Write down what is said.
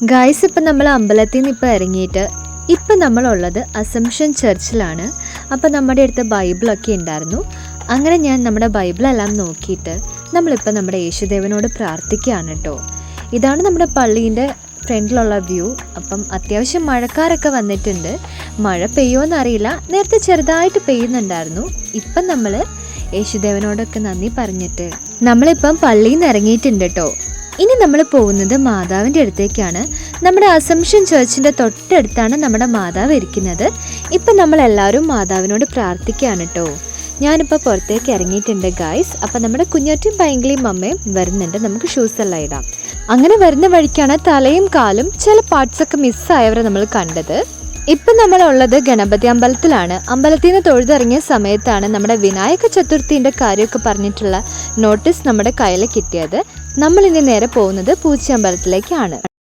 Guys, ഇപ്പം നമ്മൾ അമ്പലത്തിൽ നിന്ന് ഇപ്പം ഇറങ്ങിയിട്ട് ഇപ്പം നമ്മളുള്ളത് അസംഷൻ ചർച്ചിലാണ്. അപ്പം നമ്മുടെ അടുത്ത് ബൈബിളൊക്കെ ഉണ്ടായിരുന്നു. അങ്ങനെ ഞാൻ നമ്മുടെ ബൈബിളെല്ലാം നോക്കിയിട്ട് നമ്മളിപ്പം നമ്മുടെ യേശുദേവനോട് പ്രാർത്ഥിക്കുകയാണ് കേട്ടോ. ഇതാണ് നമ്മുടെ പള്ളീൻ്റെ ഫ്രണ്ടിലുള്ള വ്യൂ. അപ്പം അത്യാവശ്യം മഴക്കാരൊക്കെ വന്നിട്ടുണ്ട്. മഴ പെയ്യുമെന്നറിയില്ല, നേരത്തെ ചെറുതായിട്ട് പെയ്യുന്നുണ്ടായിരുന്നു. ഇപ്പം നമ്മൾ യേശുദേവനോടൊക്കെ നന്ദി പറഞ്ഞിട്ട് നമ്മളിപ്പം പള്ളിയിൽ നിന്ന് ഇറങ്ങിയിട്ടുണ്ട് കേട്ടോ. ഇനി നമ്മൾ പോകുന്നത് മാതാവിൻ്റെ അടുത്തേക്കാണ്. നമ്മുടെ അസംഷൻ ചർച്ചിൻ്റെ തൊട്ടടുത്താണ് നമ്മുടെ മാതാവ് ഇരിക്കുന്നത്. ഇപ്പം നമ്മളെല്ലാവരും മാതാവിനോട് പ്രാർത്ഥിക്കുകയാണ് കേട്ടോ. ഞാനിപ്പോൾ പുറത്തേക്ക് ഇറങ്ങിയിട്ടുണ്ട് ഗായ്സ്. അപ്പം നമ്മുടെ കുഞ്ഞാറ്റും പൈങ്കിളിയും അമ്മയും വരുന്നുണ്ട്. നമുക്ക് ഷൂസ് എല്ലാം ഇടാം. അങ്ങനെ വരുന്ന വഴിക്കാണ് തലയും കാലും ചില പാർട്സൊക്കെ മിസ്സായവരെ നമ്മൾ കണ്ടത്. ഇപ്പം നമ്മളുള്ളത് ഗണപതി അമ്പലത്തിലാണ്. അമ്പലത്തിൽ നിന്ന് തൊഴുതിറങ്ങിയ സമയത്താണ് നമ്മുടെ വിനായക ചതുർത്ഥീൻ്റെ കാര്യമൊക്കെ പറഞ്ഞിട്ടുള്ള നോട്ടീസ് നമ്മുടെ കയ്യിൽ കിട്ടിയത്. നമ്മളിനി നേരെ പോകുന്നത് പൂച്ചി അമ്പലത്തിലേക്കാണ്.